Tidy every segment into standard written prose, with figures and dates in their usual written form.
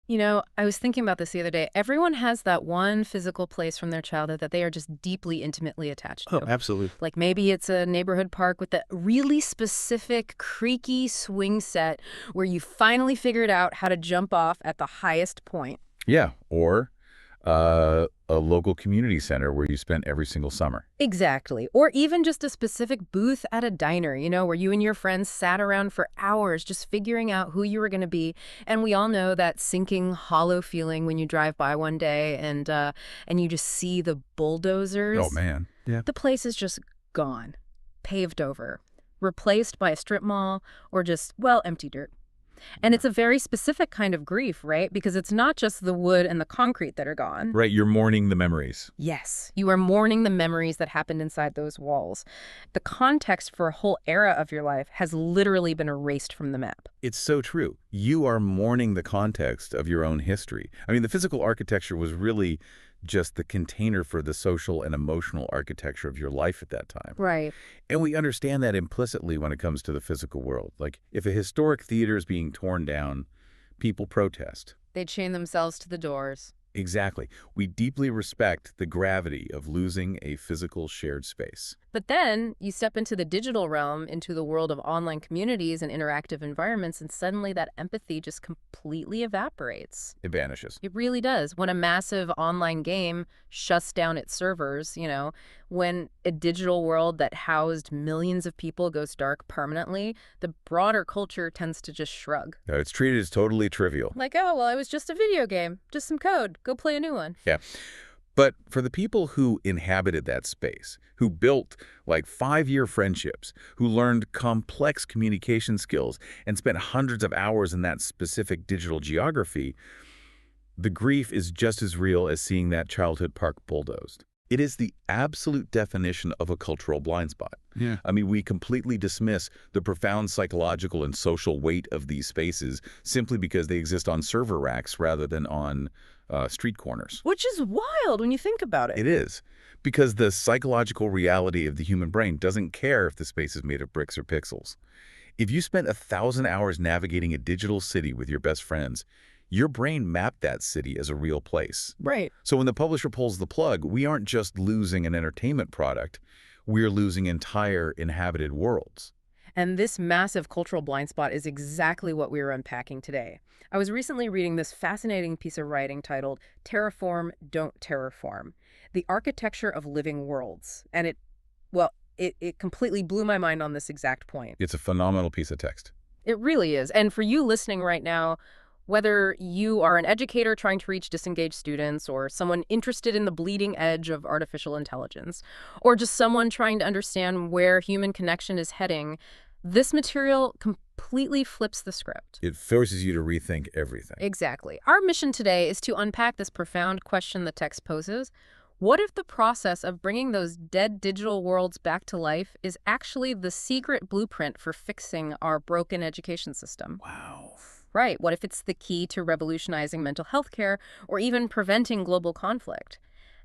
I was thinking about this the other day. Everyone has that one physical place from their childhood that they are just deeply, intimately attached Oh, to. absolutely. Like maybe it's a neighborhood park with a really specific, creaky swing set where you finally figured out how to jump off at the highest point. Yeah, or a local community center where you spent every single summer. Exactly. Or even just a specific booth at a diner, where you and your friends sat around for hours just figuring out who you were going to be. And we all know that sinking, hollow feeling when you drive by one day and you just see the Oh, bulldozers. man. Yeah. The place is just gone, paved over, replaced by a strip mall or just, well, empty dirt. And Yeah. it's a very specific kind of grief, right? Because it's not just the wood and the concrete that are gone. Right, you're mourning the memories. Yes, you are mourning the memories that happened inside those walls. The context for a whole era of your life has literally been erased from the map. It's so true. You are mourning the context of your own history. I mean, the physical architecture was really just the container for the social and emotional architecture of your life at that time. Right. And we understand that implicitly when it comes to the physical world. Like, if a historic theater is being torn down, people protest. They chain themselves to the doors. Exactly. We deeply respect the gravity of losing a physical shared space. But then you step into the digital realm, into the world of online communities and interactive environments, and suddenly that empathy just completely evaporates. It vanishes. It really does. When a massive online game shuts down its servers, when a digital world that housed millions of people goes dark permanently, the broader culture tends to just shrug. It's treated as totally trivial. Like, oh, well, it was just a video game, just some code. Go play a new one. Yeah. But for the people who inhabited that space, who built like 5-year friendships, who learned complex communication skills and spent hundreds of hours in that specific digital geography, the grief is just as real as seeing that childhood park bulldozed. It is the absolute definition of a cultural blind spot. Yeah. I mean, we completely dismiss the profound psychological and social weight of these spaces simply because they exist on server racks rather than on street corners. Which is wild when you think about it. It is, because the psychological reality of the human brain doesn't care if the space is made of bricks or pixels. If you spent 1,000 hours navigating a digital city with your best friends, your brain mapped that city as a real place. Right. So when the publisher pulls the plug, we aren't just losing an entertainment product, we're losing entire inhabited worlds. And this massive cultural blind spot is exactly what we are unpacking today. I was recently reading this fascinating piece of writing titled Terraform, Don't Terraform, The Architecture of Living Worlds. And it completely blew my mind on this exact point. It's a phenomenal piece of text. It really is. And for you listening right now, whether you are an educator trying to reach disengaged students or someone interested in the bleeding edge of artificial intelligence, or just someone trying to understand where human connection is heading, this material completely flips the script. It forces you to rethink everything. Exactly. Our mission today is to unpack this profound question the text poses. What if the process of bringing those dead digital worlds back to life is actually the secret blueprint for fixing our broken education system? Wow. Right. What if it's the key to revolutionizing mental health care or even preventing global conflict?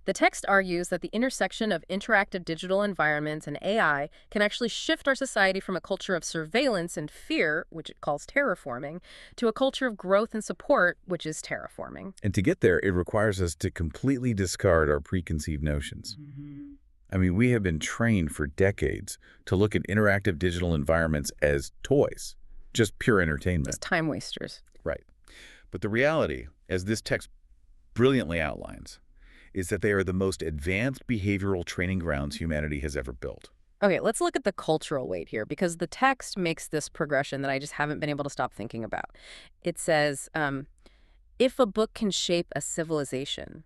The text argues that the intersection of interactive digital environments and AI can actually shift our society from a culture of surveillance and fear, which it calls terraforming, to a culture of growth and support, which is terraforming. And to get there, it requires us to completely discard our preconceived notions. I mean, we have been trained for decades to look at interactive digital environments as toys, just pure entertainment. As time wasters. Right. But the reality, as this text brilliantly outlines, is that they are the most advanced behavioral training grounds humanity has ever built. Okay, let's look at the cultural weight here because the text makes this progression that I just haven't been able to stop thinking about. It says, if a book can shape a civilization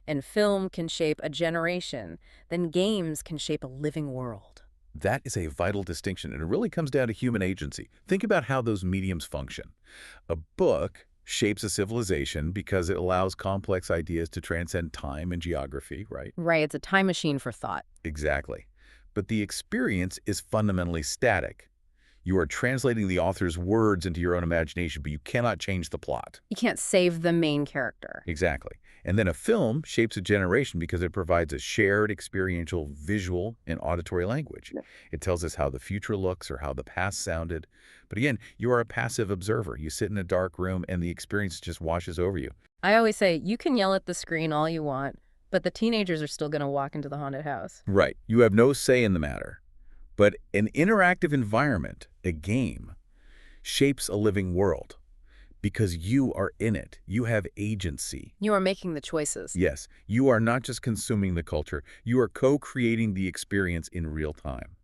and film can shape a generation, then games can shape a living world. That is a vital distinction, and it really comes down to human agency. Think about how those mediums function. A book shapes a civilization because it allows complex ideas to transcend time and geography, right? Right, it's a time machine for thought. Exactly. But the experience is fundamentally static. You are translating the author's words into your own imagination, but you cannot change the plot. You can't save the main character. Exactly. And then a film shapes a generation because it provides a shared experiential visual and auditory language. Yeah. It tells us how the future looks or how the past sounded. But again, you are a passive observer. You sit in a dark room and the experience just washes over you. I always say, you can yell at the screen all you want, but the teenagers are still going to walk into the haunted house. Right. You have no say in the matter. But an interactive environment, a game, shapes a living world because you are in it. You have agency. You are making the choices. Yes, you are not just consuming the culture. You are co-creating the experience in real time.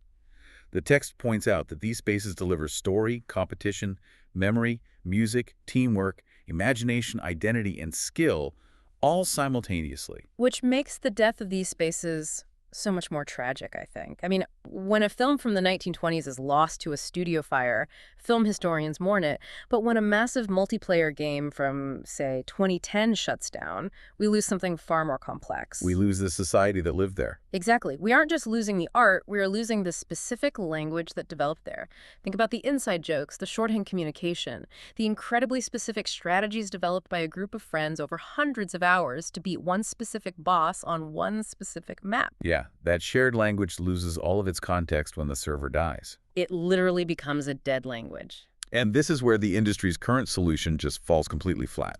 The text points out that these spaces deliver story, competition, memory, music, teamwork, imagination, identity, and skill all simultaneously. Which makes the death of these spaces so much more tragic, I think. I mean, when a film from the 1920s is lost to a studio fire, film historians mourn it. But when a massive multiplayer game from, say, 2010 shuts down, we lose something far more complex. We lose the society that lived there. Exactly. We aren't just losing the art, we are losing the specific language that developed there. Think about the inside jokes, the shorthand communication, the incredibly specific strategies developed by a group of friends over hundreds of hours to beat one specific boss on one specific map. Yeah, that shared language loses all of its context when the server dies. It literally becomes a dead language. And this is where the industry's current solution just falls completely flat.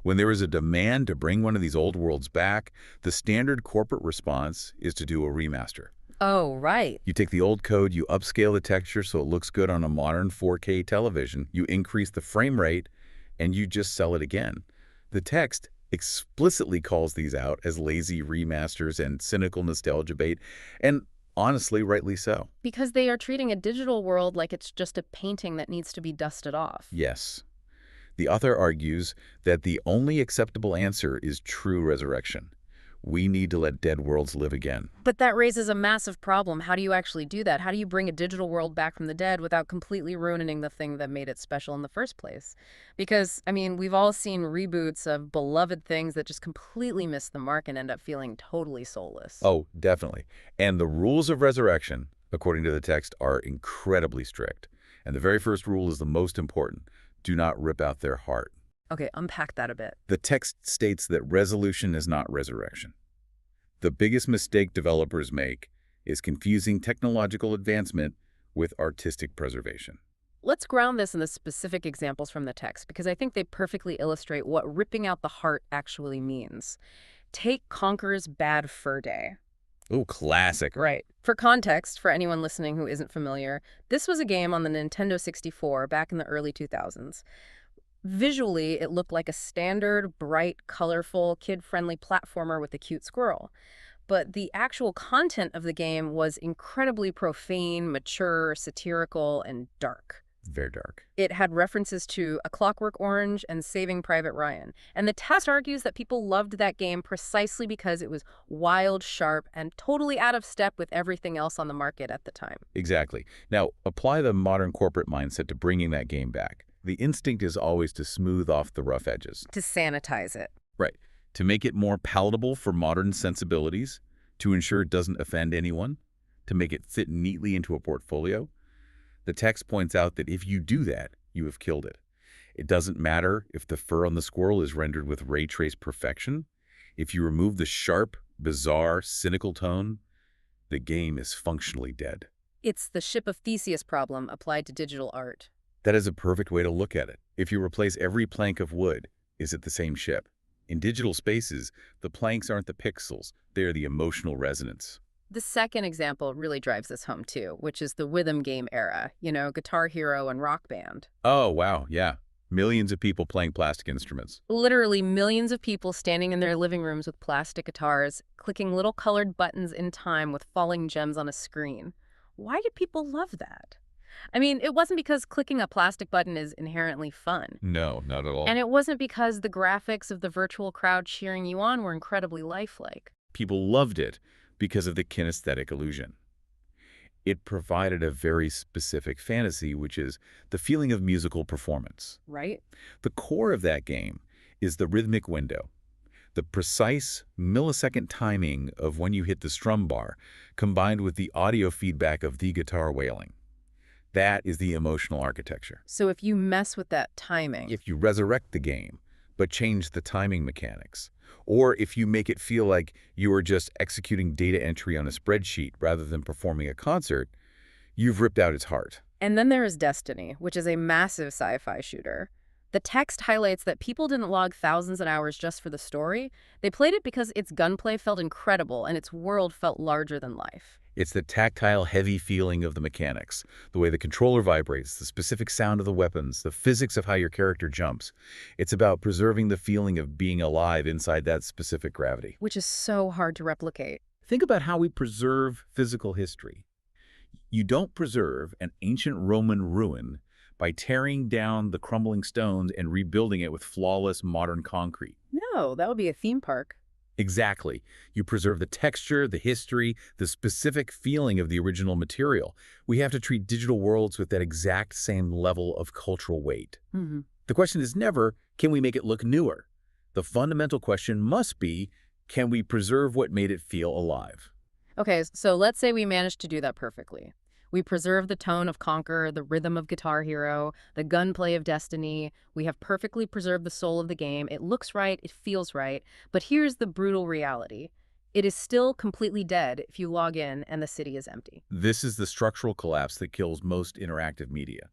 When there is a demand to bring one of these old worlds back, the standard corporate response is to do a remaster. Oh, right. You take the old code, you upscale the texture so it looks good on a modern 4K television, you increase the frame rate, and you just sell it again. The text explicitly calls these out as lazy remasters and cynical nostalgia bait, and honestly, rightly so. Because they are treating a digital world like it's just a painting that needs to be dusted off. Yes. The author argues that the only acceptable answer is true resurrection. We need to let dead worlds live again. But that raises a massive problem. How do you actually do that? How do you bring a digital world back from the dead without completely ruining the thing that made it special in the first place? Because, I mean, we've all seen reboots of beloved things that just completely miss the mark and end up feeling totally soulless. Oh, definitely. And the rules of resurrection, according to the text, are incredibly strict. And the very first rule is the most important. Do not rip out their heart. Okay, unpack that a bit. The text states that resolution is not resurrection. The biggest mistake developers make is confusing technological advancement with artistic preservation. Let's ground this in the specific examples from the text, because I think they perfectly illustrate what ripping out the heart actually means. Take Conker's Bad Fur Day. Oh, classic. Right. For context, for anyone listening who isn't familiar, this was a game on the Nintendo 64 back in the early 2000s. Visually, it looked like a standard, bright, colorful, kid-friendly platformer with a cute squirrel. But the actual content of the game was incredibly profane, mature, satirical, and dark. Very dark. It had references to A Clockwork Orange and Saving Private Ryan. And the test argues that people loved that game precisely because it was wild, sharp, and totally out of step with everything else on the market at the time. Exactly. Now, apply the modern corporate mindset to bringing that game back. The instinct is always to smooth off the rough edges. To sanitize it. Right. To make it more palatable for modern sensibilities, to ensure it doesn't offend anyone, to make it fit neatly into a portfolio. The text points out that if you do that, you have killed it. It doesn't matter if the fur on the squirrel is rendered with ray trace perfection. If you remove the sharp, bizarre, cynical tone, the game is functionally dead. It's the Ship of Theseus problem applied to digital art. That is a perfect way to look at it. If you replace every plank of wood, is it the same ship? In digital spaces, the planks aren't the pixels, they are the emotional resonance. The second example really drives this home too, which is the rhythm game era, Guitar Hero and Rock Band. Oh, wow, yeah. Millions of people playing plastic instruments. Literally millions of people standing in their living rooms with plastic guitars, clicking little colored buttons in time with falling gems on a screen. Why did people love that? I mean, it wasn't because clicking a plastic button is inherently fun. No, not at all. And it wasn't because the graphics of the virtual crowd cheering you on were incredibly lifelike. People loved it because of the kinesthetic illusion. It provided a very specific fantasy, which is the feeling of musical performance. Right? The core of that game is the rhythmic window, the precise millisecond timing of when you hit the strum bar, combined with the audio feedback of the guitar wailing. That is the emotional architecture. So if you mess with that timing, If you resurrect the game, but change the timing mechanics, or if you make it feel like you are just executing data entry on a spreadsheet rather than performing a concert, you've ripped out its heart. And then there is Destiny, which is a massive sci-fi shooter. The text highlights that people didn't log thousands of hours just for the story. They played it because its gunplay felt incredible and its world felt larger than life. It's the tactile, heavy feeling of the mechanics, the way the controller vibrates, the specific sound of the weapons, the physics of how your character jumps. It's about preserving the feeling of being alive inside that specific gravity. Which is so hard to replicate. Think about how we preserve physical history. You don't preserve an ancient Roman ruin by tearing down the crumbling stones and rebuilding it with flawless modern concrete. No, that would be a theme park. Exactly. You preserve the texture, the history, the specific feeling of the original material. We have to treat digital worlds with that exact same level of cultural weight. Mm-hmm. The question is never, can we make it look newer? The fundamental question must be, can we preserve what made it feel alive? Okay, so let's say we managed to do that perfectly. We preserve the tone of Conquer, the rhythm of Guitar Hero, the gunplay of Destiny. We have perfectly preserved the soul of the game. It looks right, it feels right. But here's the brutal reality. It is still completely dead if you log in and the city is empty. This is the structural collapse that kills most interactive media.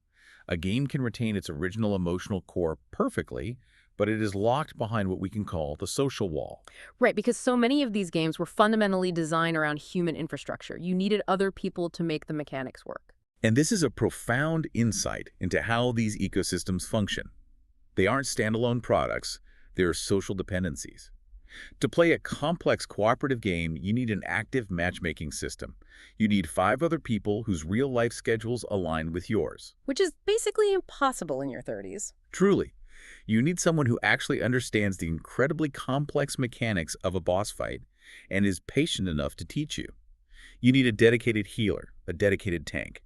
A game can retain its original emotional core perfectly, but it is locked behind what we can call the social wall. Right, because so many of these games were fundamentally designed around human infrastructure. You needed other people to make the mechanics work. And this is a profound insight into how these ecosystems function. They aren't standalone products, they're social dependencies. To play a complex cooperative game, you need an active matchmaking system. You need 5 other people whose real-life schedules align with yours. Which is basically impossible in your 30s. Truly. You need someone who actually understands the incredibly complex mechanics of a boss fight and is patient enough to teach you. You need a dedicated healer, a dedicated tank.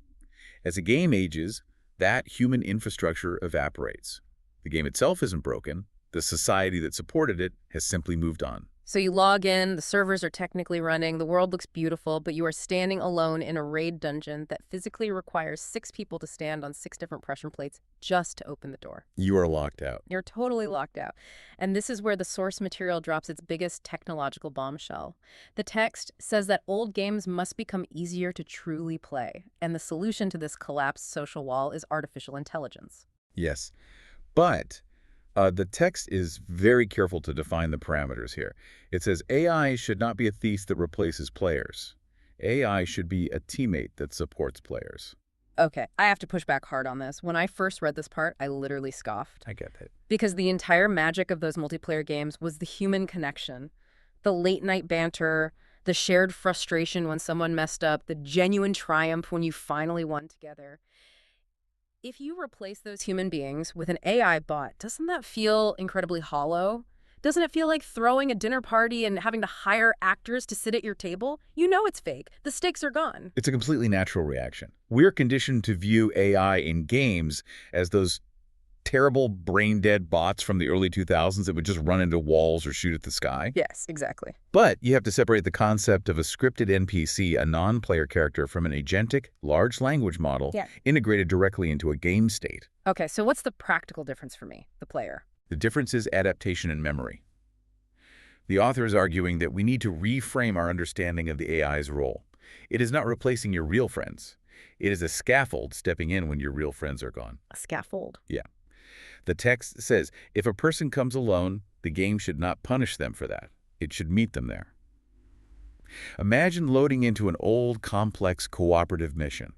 As a game ages, that human infrastructure evaporates. The game itself isn't broken. The society that supported it has simply moved on. So you log in, the servers are technically running, the world looks beautiful, but you are standing alone in a raid dungeon that physically requires 6 people to stand on 6 different pressure plates just to open the door. You are locked out. You're totally locked out. And this is where the source material drops its biggest technological bombshell. The text says that old games must become easier to truly play, and the solution to this collapsed social wall is artificial intelligence. Yes, but the text is very careful to define the parameters here. It says AI should not be a thief that replaces players. AI should be a teammate that supports players. Okay, I have to push back hard on this. When I first read this part, I literally scoffed. I get that. Because the entire magic of those multiplayer games was the human connection. The late-night banter, the shared frustration when someone messed up, the genuine triumph when you finally won together. If you replace those human beings with an AI bot, doesn't that feel incredibly hollow? Doesn't it feel like throwing a dinner party and having to hire actors to sit at your table? You know it's fake. The stakes are gone. It's a completely natural reaction. We're conditioned to view AI in games as those terrible brain-dead bots from the early 2000s that would just run into walls or shoot at the sky. Yes, exactly. But you have to separate the concept of a scripted NPC, a non-player character, from an agentic, large language model integrated directly into a game state. Okay, so what's the practical difference for me, the player? The difference is adaptation and memory. The author is arguing that we need to reframe our understanding of the AI's role. It is not replacing your real friends. It is a scaffold stepping in when your real friends are gone. A scaffold? Yeah. The text says, if a person comes alone, the game should not punish them for that. It should meet them there. Imagine loading into an old, complex, cooperative mission.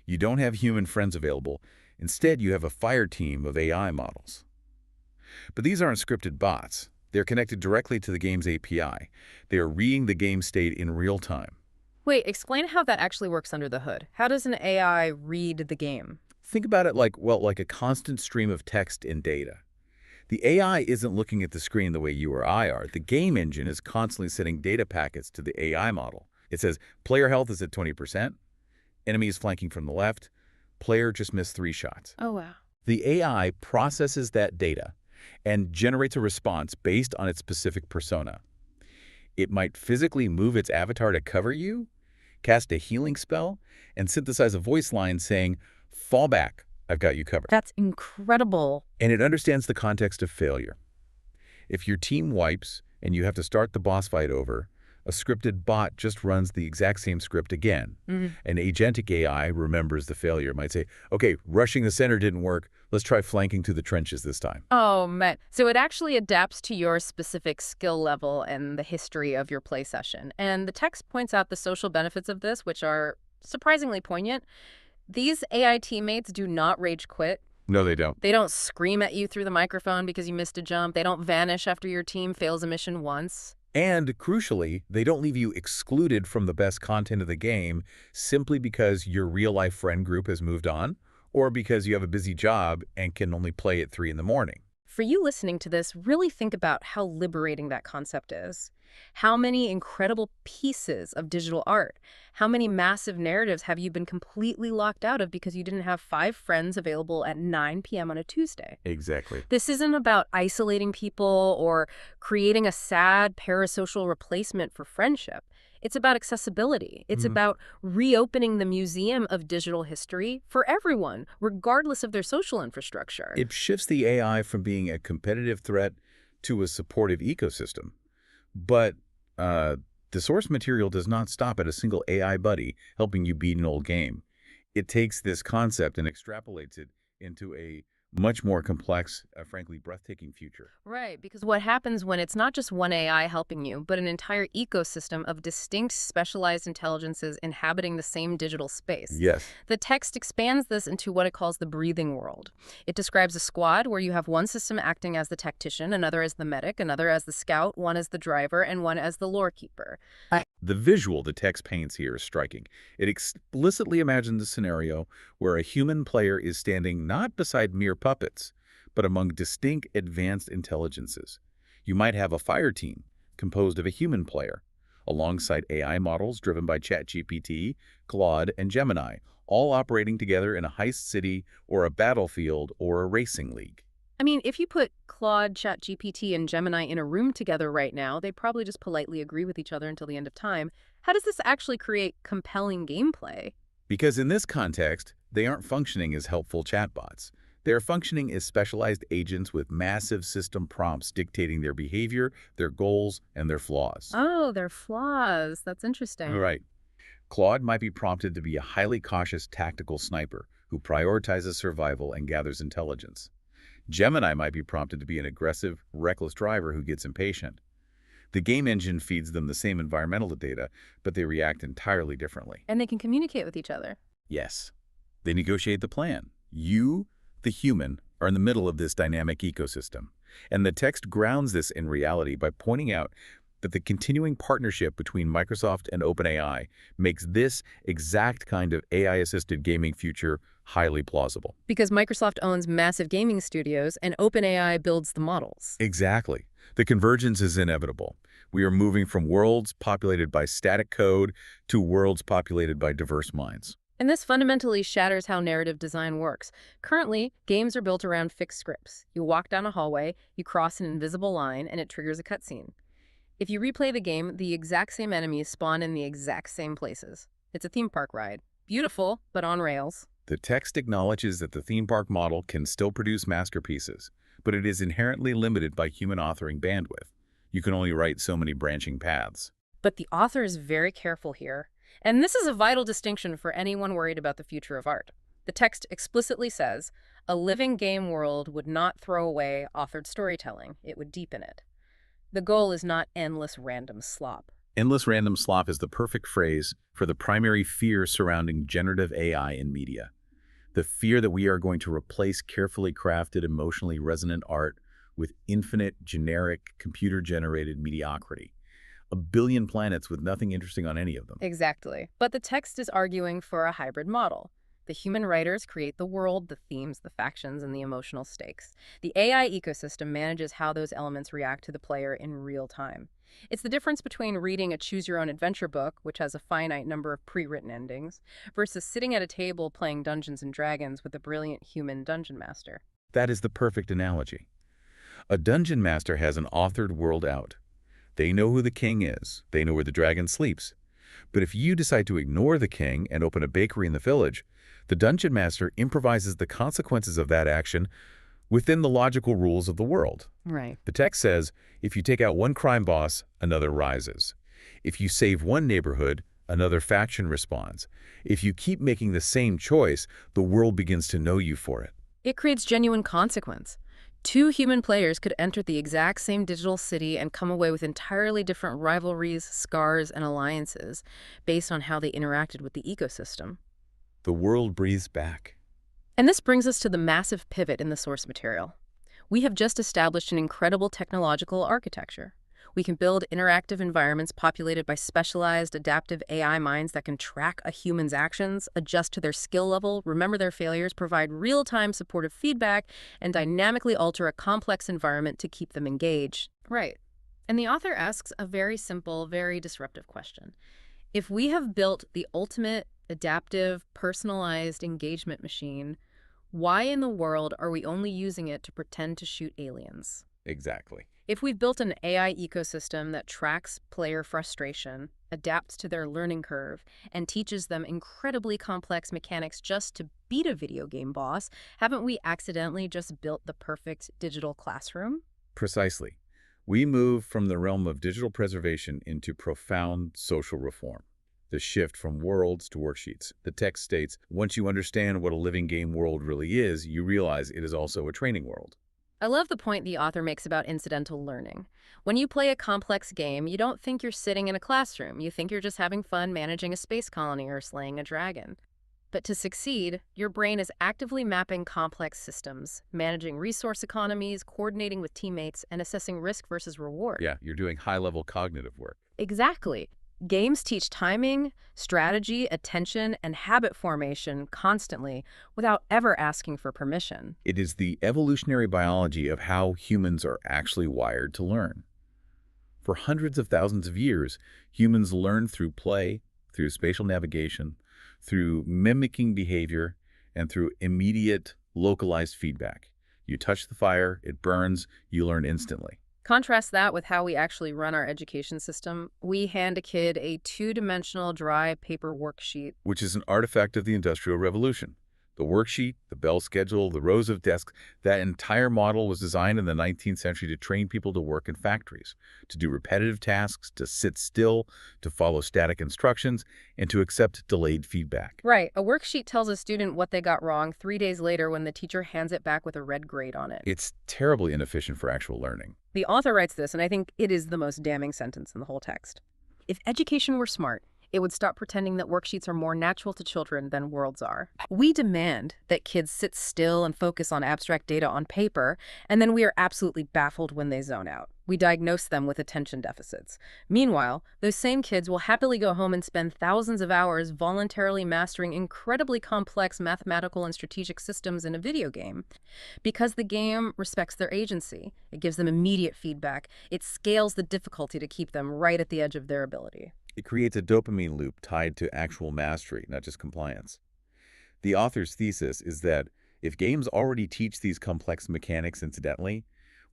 You don't have human friends available. Instead, you have a fire team of AI models. But these aren't scripted bots. They're connected directly to the game's API. They are reading the game state in real time. Wait, explain how that actually works under the hood. How does an AI read the game? Think about it like a constant stream of text and data. The AI isn't looking at the screen the way you or I are. The game engine is constantly sending data packets to the AI model. It says, player health is at 20%, enemy is flanking from the left, player just missed 3 shots. Oh, wow. The AI processes that data and generates a response based on its specific persona. It might physically move its avatar to cover you, cast a healing spell, and synthesize a voice line saying, Fall back. I've got you covered. That's incredible. And it understands the context of failure. If your team wipes and you have to start the boss fight over, a scripted bot just runs the exact same script again. An agentic AI remembers the failure, might say, okay, rushing the center didn't work. Let's try flanking through the trenches this time. Oh, man. So it actually adapts to your specific skill level and the history of your play session. And the text points out the social benefits of this, which are surprisingly poignant. These AI teammates do not rage quit. No, they don't. They don't scream at you through the microphone because you missed a jump. They don't vanish after your team fails a mission once. And crucially, they don't leave you excluded from the best content of the game simply because your real-life friend group has moved on or because you have a busy job and can only play at 3 in the morning. For you listening to this, really think about how liberating that concept is. How many incredible pieces of digital art, how many massive narratives have you been completely locked out of because you didn't have 5 friends available at 9 p.m. on a Tuesday? Exactly. This isn't about isolating people or creating a sad parasocial replacement for friendship. It's about accessibility. It's about reopening the museum of digital history for everyone, regardless of their social infrastructure. It shifts the AI from being a competitive threat to a supportive ecosystem. But the source material does not stop at a single AI buddy helping you beat an old game. It takes this concept and extrapolates it into a much more complex, frankly, breathtaking future. Right, because what happens when it's not just one AI helping you, but an entire ecosystem of distinct specialized intelligences inhabiting the same digital space? Yes. The text expands this into what it calls the breathing world. It describes a squad where you have one system acting as the tactician, another as the medic, another as the scout, one as the driver, and one as the lore keeper. The visual the text paints here is striking. It explicitly imagines a scenario where a human player is standing not beside mere puppets, but among distinct advanced intelligences. You might have a fire team composed of a human player, alongside AI models driven by ChatGPT, Claude, and Gemini, all operating together in a heist city or a battlefield or a racing league. I mean, if you put Claude, ChatGPT, and Gemini in a room together right now, they'd probably just politely agree with each other until the end of time. How does this actually create compelling gameplay? Because in this context, they aren't functioning as helpful chatbots. They're functioning as specialized agents with massive system prompts dictating their behavior, their goals, and their flaws. Oh, their flaws. That's interesting. Right. Claude might be prompted to be a highly cautious tactical sniper who prioritizes survival and gathers intelligence. Gemini might be prompted to be an aggressive, reckless driver who gets impatient. The game engine feeds them the same environmental data, but they react entirely differently. And they can communicate with each other. Yes. They negotiate the plan. You, the human, are in the middle of this dynamic ecosystem. And the text grounds this in reality by pointing out that the continuing partnership between Microsoft and OpenAI makes this exact kind of AI-assisted gaming future highly plausible. Because Microsoft owns massive gaming studios and OpenAI builds the models. Exactly. The convergence is inevitable. We are moving from worlds populated by static code to worlds populated by diverse minds. And this fundamentally shatters how narrative design works. Currently, games are built around fixed scripts. You walk down a hallway, you cross an invisible line, and it triggers a cutscene. If you replay the game, the exact same enemies spawn in the exact same places. It's a theme park ride. Beautiful, but on rails. The text acknowledges that the theme park model can still produce masterpieces, but it is inherently limited by human authoring bandwidth. You can only write so many branching paths. But the author is very careful here. And this is a vital distinction for anyone worried about the future of art. The text explicitly says, a living game world would not throw away authored storytelling. It would deepen it. The goal is not endless random slop. Endless random slop is the perfect phrase for the primary fear surrounding generative AI in media. The fear that we are going to replace carefully crafted, emotionally resonant art with infinite, generic, computer-generated mediocrity. A billion planets with nothing interesting on any of them. Exactly. But the text is arguing for a hybrid model. The human writers create the world, the themes, the factions, and the emotional stakes. The AI ecosystem manages how those elements react to the player in real time. It's the difference between reading a choose-your-own-adventure book, which has a finite number of pre-written endings, versus sitting at a table playing Dungeons & Dragons with a brilliant human dungeon master. That is the perfect analogy. A dungeon master has an authored world out. They know who the king is. They know where the dragon sleeps. But if you decide to ignore the king and open a bakery in the village, the dungeon master improvises the consequences of that action within the logical rules of the world. Right. The text says, if you take out one crime boss, another rises. If you save one neighborhood, another faction responds. If you keep making the same choice, the world begins to know you for it. It creates genuine consequence. Two human players could enter the exact same digital city and come away with entirely different rivalries, scars, and alliances based on how they interacted with the ecosystem. The world breathes back. And this brings us to the massive pivot in the source material. We have just established an incredible technological architecture. We can build interactive environments populated by specialized, adaptive AI minds that can track a human's actions, adjust to their skill level, remember their failures, provide real-time supportive feedback, and dynamically alter a complex environment to keep them engaged. Right. And the author asks a very simple, very disruptive question. If we have built the ultimate adaptive, personalized engagement machine, why in the world are we only using it to pretend to shoot aliens? Exactly. If we've built an AI ecosystem that tracks player frustration, adapts to their learning curve, and teaches them incredibly complex mechanics just to beat a video game boss, haven't we accidentally just built the perfect digital classroom? Precisely. We move from the realm of digital preservation into profound social reform. The shift from worlds to worksheets. The text states, once you understand what a living game world really is, you realize it is also a training world. I love the point the author makes about incidental learning. When you play a complex game, you don't think you're sitting in a classroom. You think you're just having fun managing a space colony or slaying a dragon. But to succeed, your brain is actively mapping complex systems, managing resource economies, coordinating with teammates, and assessing risk versus reward. Yeah, you're doing high-level cognitive work. Exactly. Games teach timing, strategy, attention, and habit formation constantly without ever asking for permission. It is the evolutionary biology of how humans are actually wired to learn. For hundreds of thousands of years, humans learned through play, through spatial navigation, through mimicking behavior, and through immediate, localized feedback. You touch the fire, it burns, you learn instantly. Contrast that with how we actually run our education system. We hand a kid a two-dimensional dry paper worksheet. Which is an artifact of the Industrial Revolution. The worksheet, the bell schedule, the rows of desks, that entire model was designed in the 19th century to train people to work in factories, to do repetitive tasks, to sit still, to follow static instructions, and to accept delayed feedback. Right. A worksheet tells a student what they got wrong 3 days later when the teacher hands it back with a red grade on it. It's terribly inefficient for actual learning. The author writes this, and I think it is the most damning sentence in the whole text. If education were smart, it would stop pretending that worksheets are more natural to children than worlds are. We demand that kids sit still and focus on abstract data on paper, and then we are absolutely baffled when they zone out. We diagnose them with attention deficits. Meanwhile, those same kids will happily go home and spend thousands of hours voluntarily mastering incredibly complex mathematical and strategic systems in a video game. Because the game respects their agency, it gives them immediate feedback, it scales the difficulty to keep them right at the edge of their ability. It creates a dopamine loop tied to actual mastery, not just compliance. The author's thesis is that if games already teach these complex mechanics incidentally,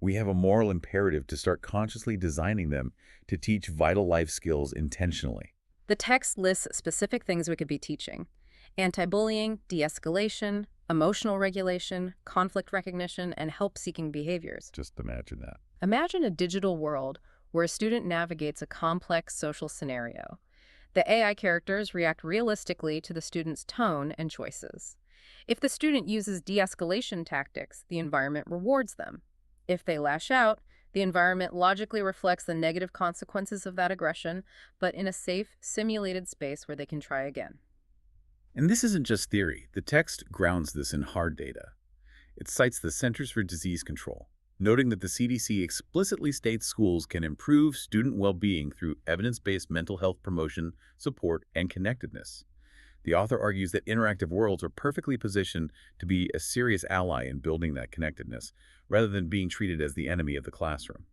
we have a moral imperative to start consciously designing them to teach vital life skills intentionally. The text lists specific things we could be teaching: anti-bullying, de-escalation, emotional regulation, conflict recognition, and help-seeking behaviors. Just imagine that. Imagine a digital world where a student navigates a complex social scenario. The AI characters react realistically to the student's tone and choices. If the student uses de-escalation tactics, the environment rewards them. If they lash out, the environment logically reflects the negative consequences of that aggression, but in a safe, simulated space where they can try again. And this isn't just theory. The text grounds this in hard data. It cites the Centers for Disease Control, noting that the CDC explicitly states schools can improve student well-being through evidence-based mental health promotion, support, and connectedness. The author argues that interactive worlds are perfectly positioned to be a serious ally in building that connectedness, rather than being treated as the enemy of the classroom.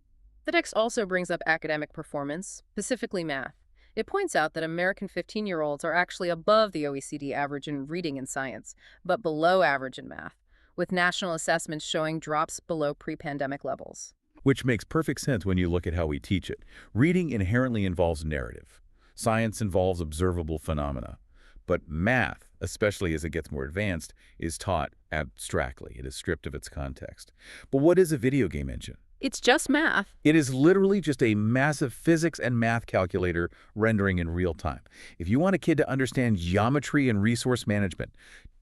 The text also brings up academic performance, specifically math. It points out that American 15-year-olds are actually above the OECD average in reading and science, but below average in math, with national assessments showing drops below pre-pandemic levels. Which makes perfect sense when you look at how we teach it. Reading inherently involves narrative. Science involves observable phenomena. But math, especially as it gets more advanced, is taught abstractly. It is stripped of its context. But what is a video game engine? It's just math. It is literally just a massive physics and math calculator rendering in real time. If you want a kid to understand geometry and resource management,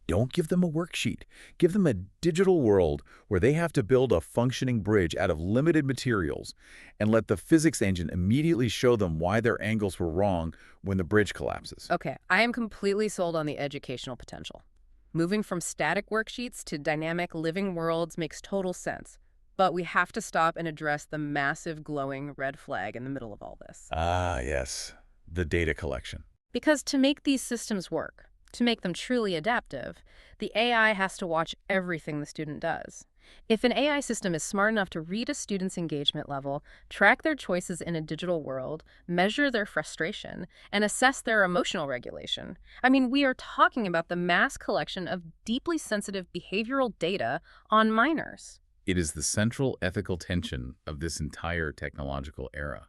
don't give them a worksheet. Give them a digital world where they have to build a functioning bridge out of limited materials and let the physics engine immediately show them why their angles were wrong when the bridge collapses. Okay, I am completely sold on the educational potential. Moving from static worksheets to dynamic living worlds makes total sense. But we have to stop and address the massive glowing red flag in the middle of all this. Ah, yes, the data collection. Because to make these systems work, to make them truly adaptive, the AI has to watch everything the student does. If an AI system is smart enough to read a student's engagement level, track their choices in a digital world, measure their frustration, and assess their emotional regulation, I mean, we are talking about the mass collection of deeply sensitive behavioral data on minors. It is the central ethical tension of this entire technological era,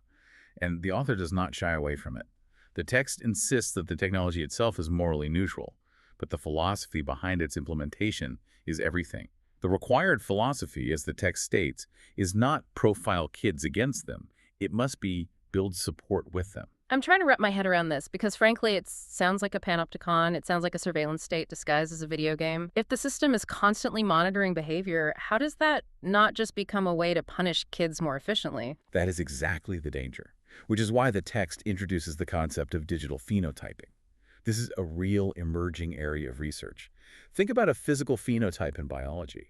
and the author does not shy away from it. The text insists that the technology itself is morally neutral, but the philosophy behind its implementation is everything. The required philosophy, as the text states, is not profile kids against them. It must be build support with them. I'm trying to wrap my head around this because, frankly, it sounds like a panopticon. It sounds like a surveillance state disguised as a video game. If the system is constantly monitoring behavior, how does that not just become a way to punish kids more efficiently? That is exactly the danger, which is why the text introduces the concept of digital phenotyping. This is a real emerging area of research. Think about a physical phenotype in biology.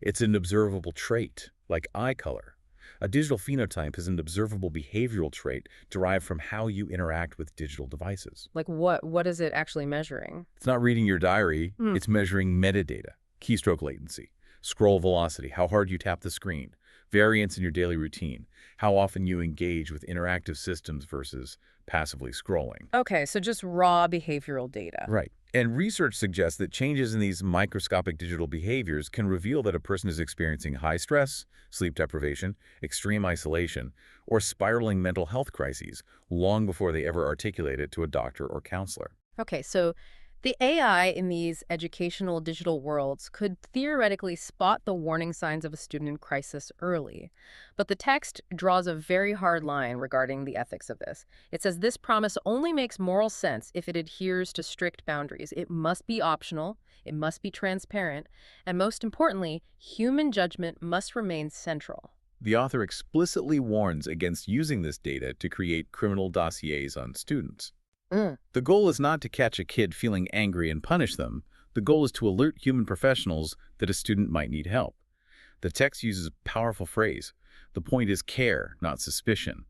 It's an observable trait, like eye color. A digital phenotype is an observable behavioral trait derived from how you interact with digital devices. Like what is it actually measuring? It's not reading your diary, it's measuring metadata, keystroke latency, scroll velocity, how hard you tap the screen, variance in your daily routine, how often you engage with interactive systems versus passively scrolling. Okay, so just raw behavioral data. Right. And research suggests that changes in these microscopic digital behaviors can reveal that a person is experiencing high stress, sleep deprivation, extreme isolation, or spiraling mental health crises long before they ever articulate it to a doctor or counselor. Okay, so the AI in these educational digital worlds could theoretically spot the warning signs of a student in crisis early. But the text draws a very hard line regarding the ethics of this. It says this promise only makes moral sense if it adheres to strict boundaries. It must be optional, it must be transparent, and most importantly, human judgment must remain central. The author explicitly warns against using this data to create criminal dossiers on students. The goal is not to catch a kid feeling angry and punish them. The goal is to alert human professionals that a student might need help. The text uses a powerful phrase. The point is care, not suspicion.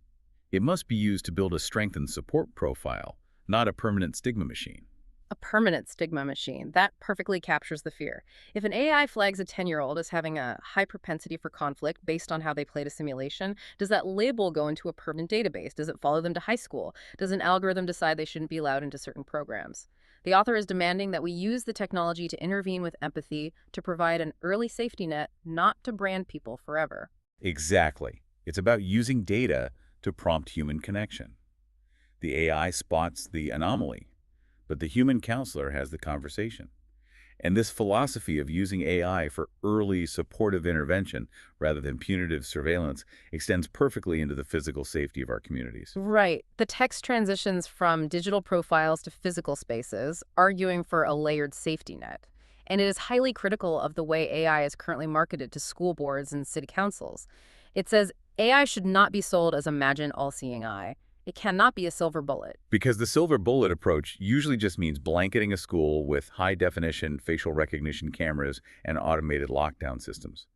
It must be used to build a strengthened support profile, not a permanent stigma machine. A permanent stigma machine. That perfectly captures the fear. If an AI flags a 10-year-old as having a high propensity for conflict based on how they played a simulation, does that label go into a permanent database? Does it follow them to high school? Does an algorithm decide they shouldn't be allowed into certain programs? The author is demanding that we use the technology to intervene with empathy, to provide an early safety net, not to brand people forever. Exactly. It's about using data to prompt human connection. The AI spots the anomaly, but the human counselor has the conversation. And this philosophy of using AI for early supportive intervention rather than punitive surveillance extends perfectly into the physical safety of our communities. Right. The text transitions from digital profiles to physical spaces, arguing for a layered safety net. And it is highly critical of the way AI is currently marketed to school boards and city councils. It says AI should not be sold as a magic all-seeing eye. It cannot be a silver bullet. Because the silver bullet approach usually just means blanketing a school with high-definition facial recognition cameras and automated lockdown systems.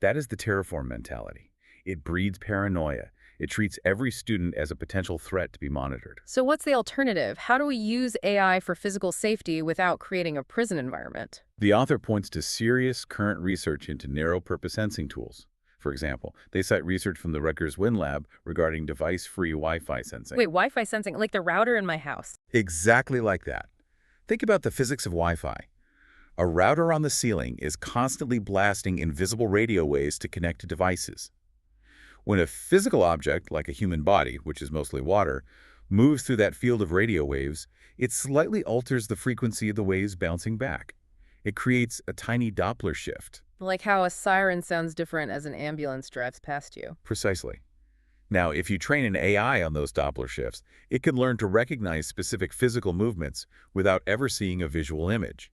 That is the Terraform mentality. It breeds paranoia. It treats every student as a potential threat to be monitored. So what's the alternative? How do we use AI for physical safety without creating a prison environment? The author points to serious current research into narrow-purpose sensing tools. For example, they cite research from the Rutgers Win Lab regarding device-free Wi-Fi sensing. Wait, Wi-Fi sensing, like the router in my house? Exactly like that. Think about the physics of Wi-Fi. A router on the ceiling is constantly blasting invisible radio waves to connect to devices. When a physical object, like a human body, which is mostly water, moves through that field of radio waves, it slightly alters the frequency of the waves bouncing back. It creates a tiny Doppler shift. Like how a siren sounds different as an ambulance drives past you. Precisely. Now, if you train an AI on those Doppler shifts, it can learn to recognize specific physical movements without ever seeing a visual image.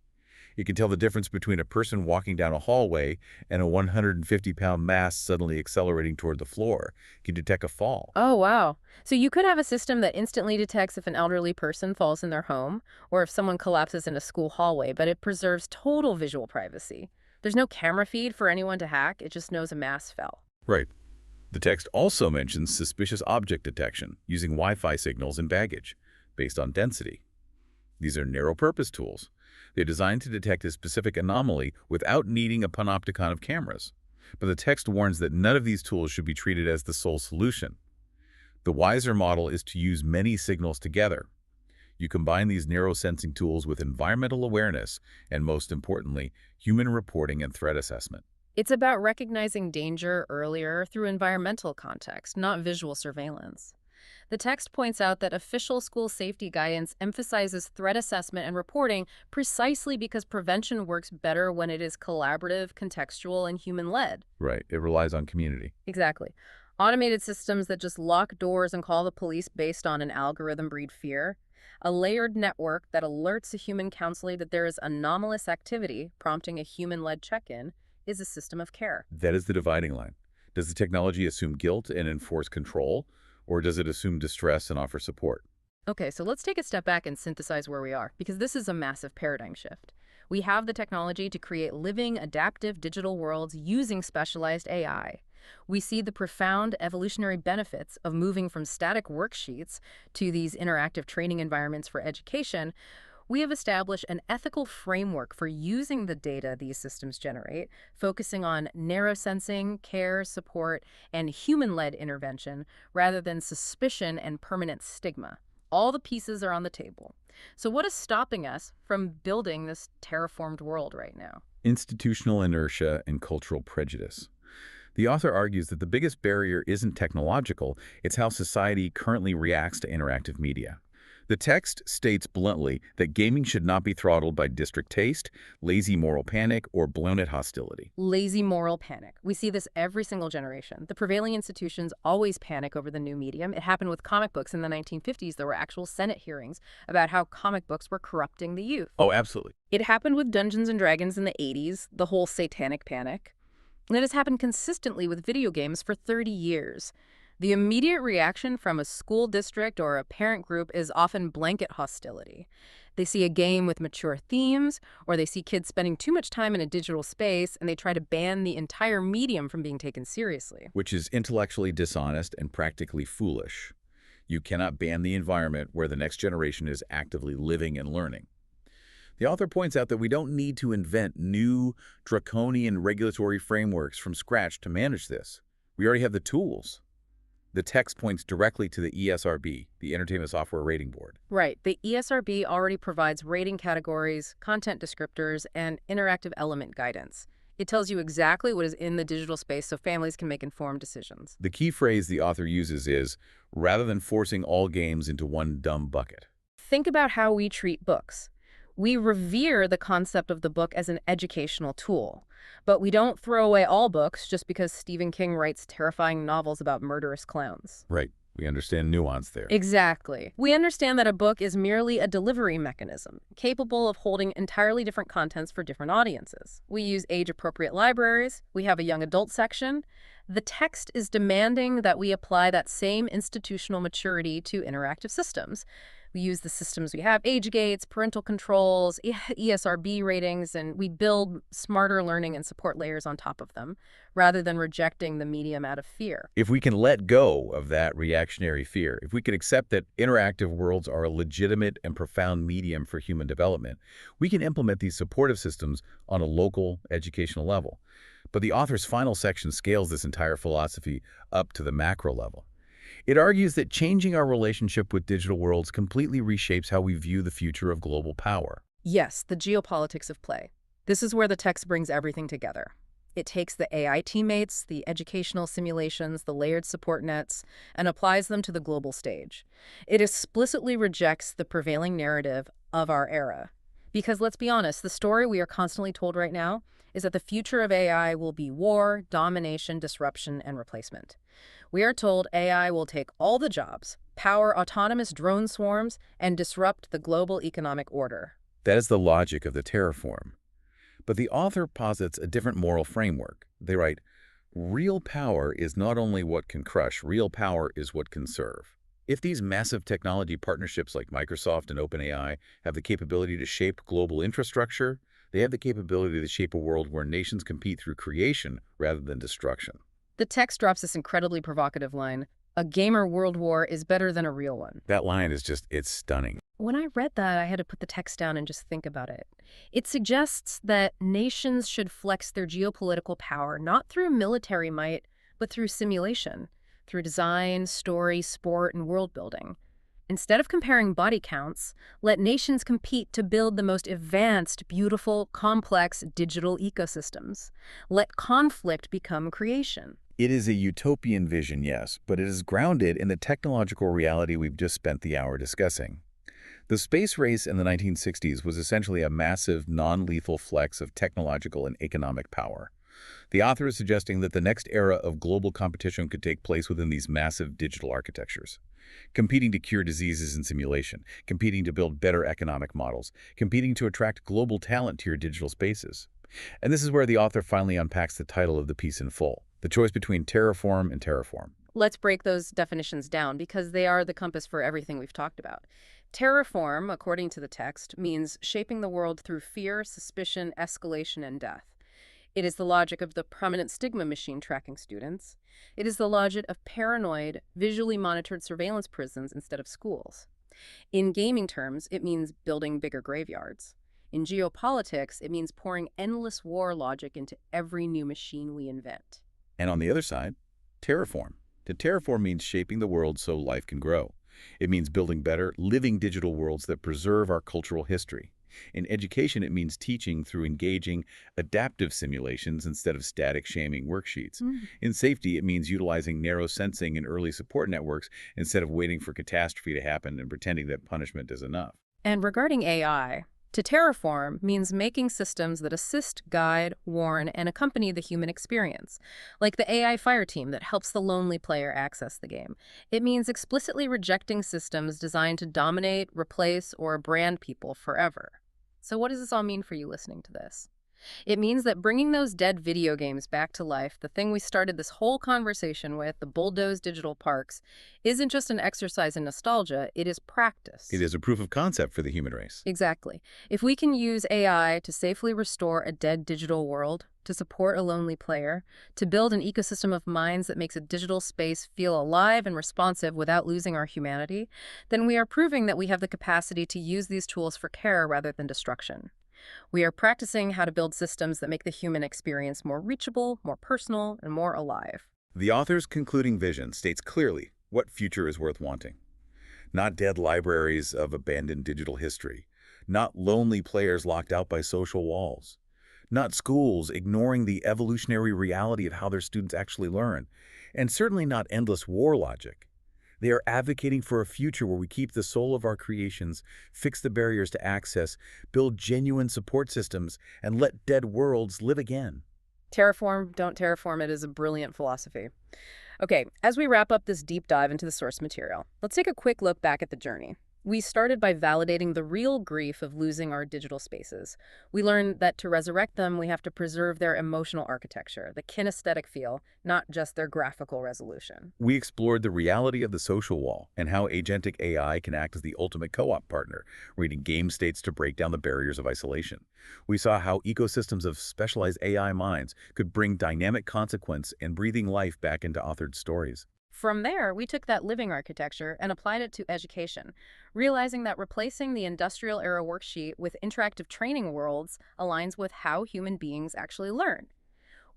It can tell the difference between a person walking down a hallway and a 150-pound mass suddenly accelerating toward the floor. It can detect a fall. Oh, wow. So you could have a system that instantly detects if an elderly person falls in their home or if someone collapses in a school hallway, but it preserves total visual privacy. There's no camera feed for anyone to hack. It just knows a mass fell. Right. The text also mentions suspicious object detection using Wi-Fi signals in baggage, based on density. These are narrow-purpose tools. They're designed to detect a specific anomaly without needing a panopticon of cameras. But the text warns that none of these tools should be treated as the sole solution. The wiser model is to use many signals together. You combine these narrow sensing tools with environmental awareness and, most importantly, human reporting and threat assessment. It's about recognizing danger earlier through environmental context, not visual surveillance. The text points out that official school safety guidance emphasizes threat assessment and reporting precisely because prevention works better when it is collaborative, contextual, and human-led. Right. It relies on community. Exactly. Automated systems that just lock doors and call the police based on an algorithm breed fear. A layered network that alerts a human counselor that there is anomalous activity, prompting a human-led check-in, is a system of care. That is the dividing line. Does the technology assume guilt and enforce control, or does it assume distress and offer support? Okay, so let's take a step back and synthesize where we are, because this is a massive paradigm shift. We have the technology to create living, adaptive digital worlds using specialized AI. We see the profound evolutionary benefits of moving from static worksheets to these interactive training environments for education. We have established an ethical framework for using the data these systems generate, focusing on narrow sensing, care, support, and human-led intervention rather than suspicion and permanent stigma. All the pieces are on the table. So what is stopping us from building this terraformed world right now? Institutional inertia and cultural prejudice. The author argues that the biggest barrier isn't technological, it's how society currently reacts to interactive media. The text states bluntly that gaming should not be throttled by district taste, lazy moral panic, or blown-at hostility. Lazy moral panic. We see this every single generation. The prevailing institutions always panic over the new medium. It happened with comic books in the 1950s. There were actual Senate hearings about how comic books were corrupting the youth. Oh, absolutely. It happened with Dungeons and Dragons in the 80s, the whole satanic panic. And it has happened consistently with video games for 30 years. The immediate reaction from a school district or a parent group is often blanket hostility. They see a game with mature themes, or they see kids spending too much time in a digital space, and they try to ban the entire medium from being taken seriously. Which is intellectually dishonest and practically foolish. You cannot ban the environment where the next generation is actively living and learning. The author points out that we don't need to invent new, draconian regulatory frameworks from scratch to manage this. We already have the tools. The text points directly to the ESRB, the Entertainment Software Rating Board. Right. The ESRB already provides rating categories, content descriptors, and interactive element guidance. It tells you exactly what is in the digital space so families can make informed decisions. The key phrase the author uses is, rather than forcing all games into one dumb bucket. Think about how we treat books. We revere the concept of the book as an educational tool, but we don't throw away all books just because Stephen King writes terrifying novels about murderous clowns. Right. We understand nuance there. Exactly. We understand that a book is merely a delivery mechanism, capable of holding entirely different contents for different audiences. We use age-appropriate libraries. We have a young adult section. The text is demanding that we apply that same institutional maturity to interactive systems. We use the systems we have, age gates, parental controls, ESRB ratings, and we build smarter learning and support layers on top of them, rather than rejecting the medium out of fear. If we can let go of that reactionary fear, if we can accept that interactive worlds are a legitimate and profound medium for human development, we can implement these supportive systems on a local educational level. But the author's final section scales this entire philosophy up to the macro level. It argues that changing our relationship with digital worlds completely reshapes how we view the future of global power. Yes, the geopolitics of play. This is where the text brings everything together. It takes the AI teammates, the educational simulations, the layered support nets, and applies them to the global stage. It explicitly rejects the prevailing narrative of our era. Because let's be honest, the story we are constantly told right now is that the future of AI will be war, domination, disruption, and replacement. We are told AI will take all the jobs, power autonomous drone swarms, and disrupt the global economic order. That is the logic of the terraform. But the author posits a different moral framework. They write, real power is not only what can crush, real power is what can serve. If these massive technology partnerships like Microsoft and OpenAI have the capability to shape global infrastructure, they have the capability to shape a world where nations compete through creation rather than destruction. The text drops this incredibly provocative line, "A gamer world war is better than a real one." That line is it's stunning. When I read that, I had to put the text down and just think about it. It suggests that nations should flex their geopolitical power not through military might, but through simulation, through design, story, sport, and world building. Instead of comparing body counts, let nations compete to build the most advanced, beautiful, complex digital ecosystems. Let conflict become creation. It is a utopian vision, yes, but it is grounded in the technological reality we've just spent the hour discussing. The space race in the 1960s was essentially a massive, non-lethal flex of technological and economic power. The author is suggesting that the next era of global competition could take place within these massive digital architectures. Competing to cure diseases in simulation, competing to build better economic models, competing to attract global talent to your digital spaces. And this is where the author finally unpacks the title of the piece in full, the choice between terraform and terraform. Let's break those definitions down because they are the compass for everything we've talked about. Terraform, according to the text, means shaping the world through fear, suspicion, escalation, and death. It is the logic of the prominent stigma machine tracking students. It is the logic of paranoid, visually monitored surveillance prisons instead of schools. In gaming terms, it means building bigger graveyards. In geopolitics, it means pouring endless war logic into every new machine we invent. And on the other side, terraform. To terraform means shaping the world so life can grow. It means building better, living digital worlds that preserve our cultural history. In education, it means teaching through engaging, adaptive simulations instead of static shaming worksheets. In safety, it means utilizing narrow sensing and early support networks instead of waiting for catastrophe to happen and pretending that punishment is enough. And regarding AI, to terraform means making systems that assist, guide, warn, and accompany the human experience, like the AI fire team that helps the lonely player access the game. It means explicitly rejecting systems designed to dominate, replace, or brand people forever. So what does this all mean for you listening to this? It means that bringing those dead video games back to life, the thing we started this whole conversation with, the bulldozed digital parks, isn't just an exercise in nostalgia, it is practice. It is a proof of concept for the human race. Exactly. If we can use AI to safely restore a dead digital world, to support a lonely player, to build an ecosystem of minds that makes a digital space feel alive and responsive without losing our humanity, then we are proving that we have the capacity to use these tools for care rather than destruction. We are practicing how to build systems that make the human experience more reachable, more personal, and more alive. The author's concluding vision states clearly what future is worth wanting. Not dead libraries of abandoned digital history, not lonely players locked out by social walls, not schools ignoring the evolutionary reality of how their students actually learn, and certainly not endless war logic. They are advocating for a future where we keep the soul of our creations, fix the barriers to access, build genuine support systems, and let dead worlds live again. Terraform, don't terraform it is a brilliant philosophy. Okay, as we wrap up this deep dive into the source material, let's take a quick look back at the journey. We started by validating the real grief of losing our digital spaces. We learned that to resurrect them, we have to preserve their emotional architecture, the kinesthetic feel, not just their graphical resolution. We explored the reality of the social wall and how agentic AI can act as the ultimate co-op partner, reading game states to break down the barriers of isolation. We saw how ecosystems of specialized AI minds could bring dynamic consequence and breathing life back into authored stories. From there, we took that living architecture and applied it to education, realizing that replacing the industrial-era worksheet with interactive training worlds aligns with how human beings actually learn.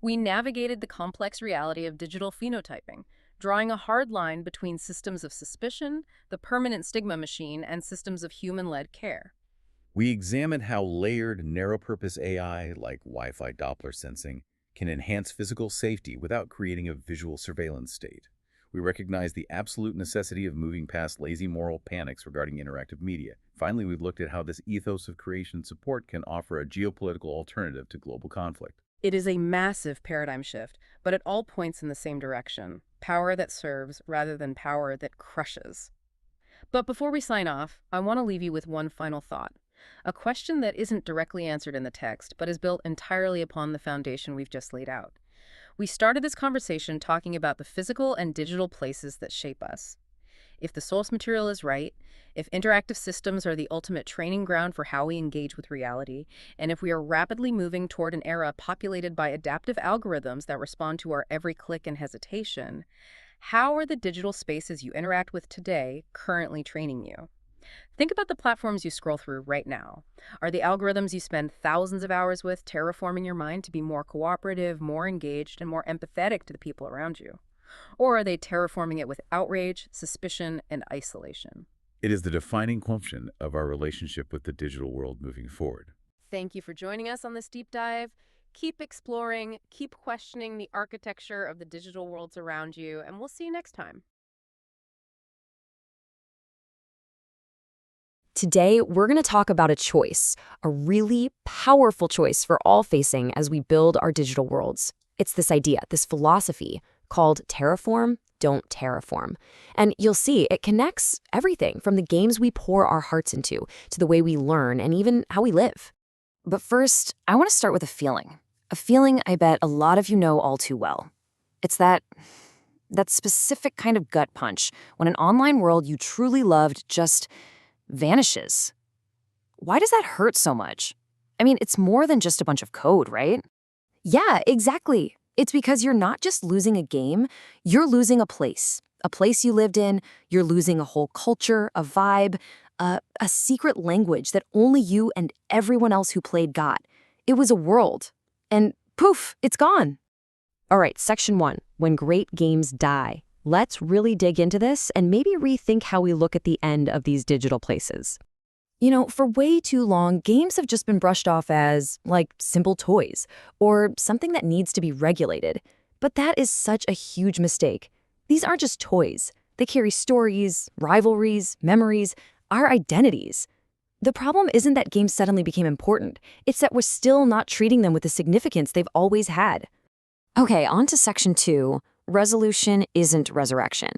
We navigated the complex reality of digital phenotyping, drawing a hard line between systems of suspicion, the permanent stigma machine, and systems of human-led care. We examined how layered, narrow-purpose AI, like Wi-Fi Doppler sensing, can enhance physical safety without creating a visual surveillance state. We recognize the absolute necessity of moving past lazy moral panics regarding interactive media. Finally, we've looked at how this ethos of creation support can offer a geopolitical alternative to global conflict. It is a massive paradigm shift, but it all points in the same direction. Power that serves rather than power that crushes. But before we sign off, I want to leave you with one final thought. A question that isn't directly answered in the text, but is built entirely upon the foundation we've just laid out. We started this conversation talking about the physical and digital places that shape us. If the source material is right, if interactive systems are the ultimate training ground for how we engage with reality, and if we are rapidly moving toward an era populated by adaptive algorithms that respond to our every click and hesitation, how are the digital spaces you interact with today currently training you? Think about the platforms you scroll through right now. Are the algorithms you spend thousands of hours with terraforming your mind to be more cooperative, more engaged, and more empathetic to the people around you? Or are they terraforming it with outrage, suspicion, and isolation? It is the defining quotient of our relationship with the digital world moving forward. Thank you for joining us on this deep dive. Keep exploring, keep questioning the architecture of the digital worlds around you, and we'll see you next time. Today, we're going to talk about a choice, a really powerful choice for all facing as we build our digital worlds. It's this idea, this philosophy called terraform, don't terraform. And you'll see it connects everything from the games we pour our hearts into to the way we learn and even how we live. But first, I want to start with a feeling I bet a lot of you know all too well. It's that specific kind of gut punch when an online world you truly loved just vanishes. Why does that hurt so much? I mean, it's more than just a bunch of code, right? Yeah, exactly. It's because you're not just losing a game, you're losing a place you lived in, you're losing a whole culture, a vibe, a secret language that only you and everyone else who played got. It was a world. And poof, it's gone. All right, section 1, when great games die. Let's really dig into this and maybe rethink how we look at the end of these digital places. You know, for way too long, games have just been brushed off as, like, simple toys or something that needs to be regulated. But that is such a huge mistake. These aren't just toys. They carry stories, rivalries, memories, our identities. The problem isn't that games suddenly became important. It's that we're still not treating them with the significance they've always had. Okay, on to section 2. Resolution isn't resurrection.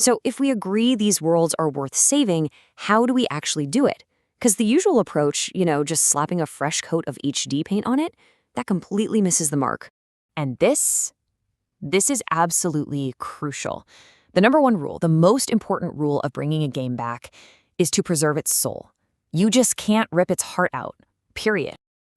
So if we agree these worlds are worth saving, how do we actually do it? Because the usual approach, just slapping a fresh coat of HD paint on it, that completely misses the mark. And this is absolutely crucial. The number one rule, the most important rule of bringing a game back, is to preserve its soul. You just can't rip its heart out, period.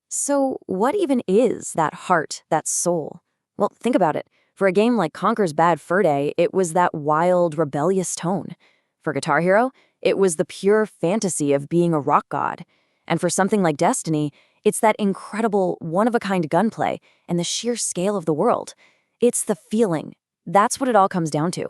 So what even is that heart, that soul? Well, think about it. For a game like Conker's Bad Fur Day, it was that wild, rebellious tone. For Guitar Hero, it was the pure fantasy of being a rock god. And for something like Destiny, it's that incredible, one-of-a-kind gunplay and the sheer scale of the world. It's the feeling. That's what it all comes down to.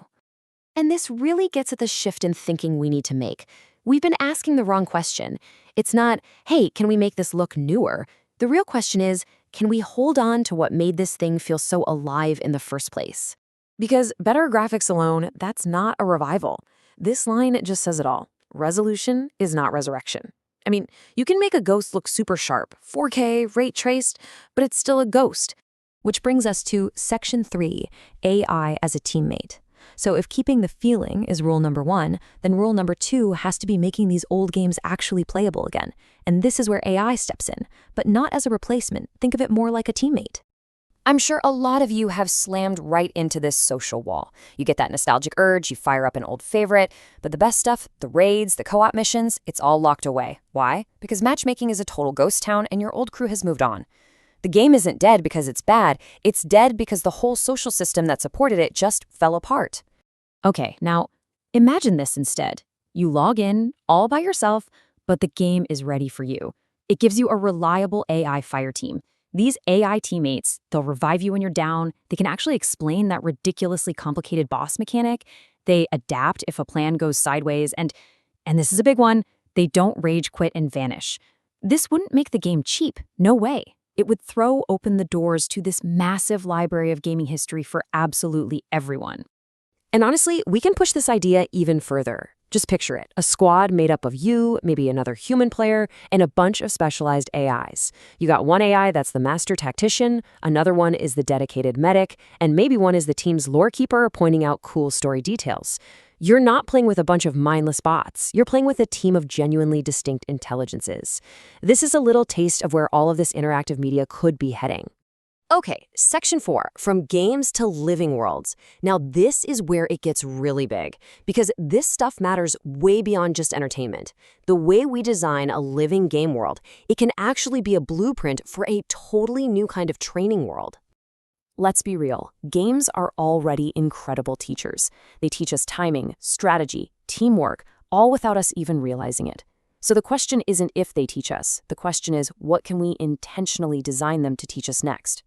And this really gets at the shift in thinking we need to make. We've been asking the wrong question. It's not, hey, can we make this look newer? The real question is, can we hold on to what made this thing feel so alive in the first place? Because better graphics alone, that's not a revival. This line just says it all. Resolution is not resurrection. I mean, you can make a ghost look super sharp, 4K, ray traced, but it's still a ghost. Which brings us to section 3, AI as a teammate. So if keeping the feeling is rule number 1, then rule number 2 has to be making these old games actually playable again. And this is where AI steps in, but not as a replacement. Think of it more like a teammate. I'm sure a lot of you have slammed right into this social wall. You get that nostalgic urge, you fire up an old favorite, but the best stuff, the raids, the co-op missions, it's all locked away. Why? Because matchmaking is a total ghost town and your old crew has moved on. The game isn't dead because it's bad, it's dead because the whole social system that supported it just fell apart. Okay, now imagine this instead. You log in all by yourself, but the game is ready for you. It gives you a reliable AI fire team. These AI teammates, they'll revive you when you're down. They can actually explain that ridiculously complicated boss mechanic. They adapt if a plan goes sideways, and this is a big one, they don't rage quit and vanish. This wouldn't make the game cheap, no way. It would throw open the doors to this massive library of gaming history for absolutely everyone. And honestly, we can push this idea even further. Just picture it, a squad made up of you, maybe another human player, and a bunch of specialized AIs. You got one AI that's the master tactician, another one is the dedicated medic, and maybe one is the team's lore keeper pointing out cool story details. You're not playing with a bunch of mindless bots. You're playing with a team of genuinely distinct intelligences. This is a little taste of where all of this interactive media could be heading. Okay, section 4, from games to living worlds. Now this is where it gets really big, because this stuff matters way beyond just entertainment. The way we design a living game world, it can actually be a blueprint for a totally new kind of training world. Let's be real, games are already incredible teachers. They teach us timing, strategy, teamwork, all without us even realizing it. So the question isn't if they teach us, the question is what can we intentionally design them to teach us next?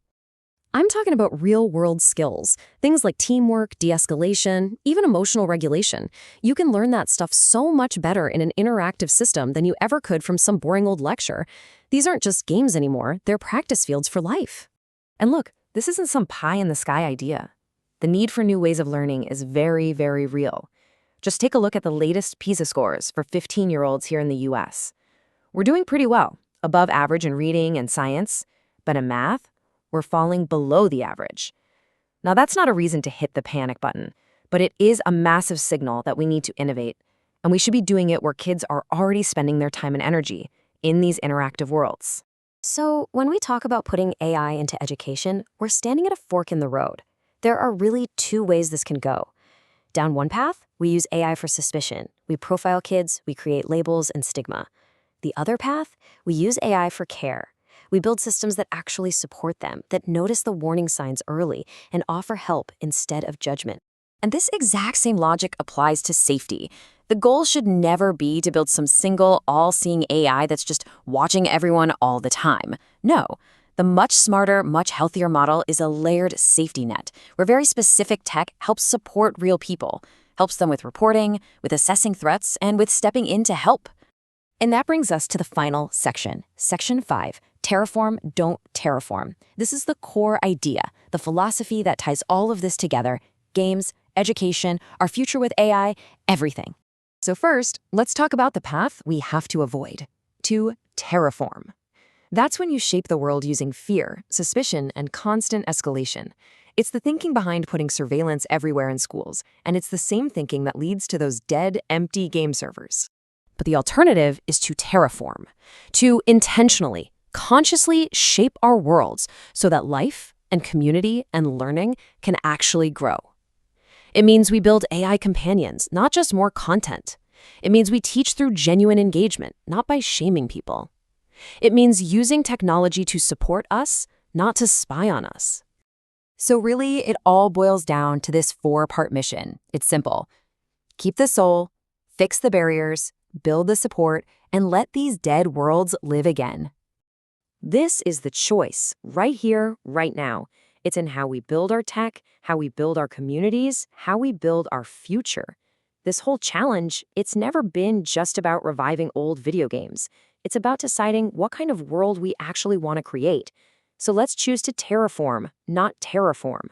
I'm talking about real-world skills, things like teamwork, de-escalation, even emotional regulation. You can learn that stuff so much better in an interactive system than you ever could from some boring old lecture. These aren't just games anymore, they're practice fields for life. And look, this isn't some pie-in-the-sky idea. The need for new ways of learning is very, very real. Just take a look at the latest PISA scores for 15-year-olds here in the US. We're doing pretty well, above average in reading and science, but in math, we're falling below the average. Now, that's not a reason to hit the panic button, but it is a massive signal that we need to innovate, and we should be doing it where kids are already spending their time and energy, in these interactive worlds. So, when we talk about putting AI into education, we're standing at a fork in the road. There are really two ways this can go. Down one path, we use AI for suspicion. We profile kids, we create labels and stigma. The other path, we use AI for care. We build systems that actually support them, that notice the warning signs early, and offer help instead of judgment. And this exact same logic applies to safety. The goal should never be to build some single, all-seeing AI that's just watching everyone all the time. No. The much smarter, much healthier model is a layered safety net, where very specific tech helps support real people, helps them with reporting, with assessing threats, and with stepping in to help. And that brings us to the final section, Section 5, Terraform, Don't Terraform. This is the core idea, the philosophy that ties all of this together: games, education, our future with AI, everything. So first, let's talk about the path we have to avoid. To terraform. That's when you shape the world using fear, suspicion, and constant escalation. It's the thinking behind putting surveillance everywhere in schools, and it's the same thinking that leads to those dead, empty game servers. But the alternative is to terraform, to intentionally, consciously shape our worlds so that life and community and learning can actually grow. It means we build AI companions, not just more content. It means we teach through genuine engagement, not by shaming people. It means using technology to support us, not to spy on us. So really, it all boils down to this 4-part mission. It's simple. Keep the soul, fix the barriers, build the support, and let these dead worlds live again. This is the choice, right here, right now. It's in how we build our tech, how we build our communities, how we build our future. This whole challenge, it's never been just about reviving old video games. It's about deciding what kind of world we actually want to create. So let's choose to terraform, not terraform.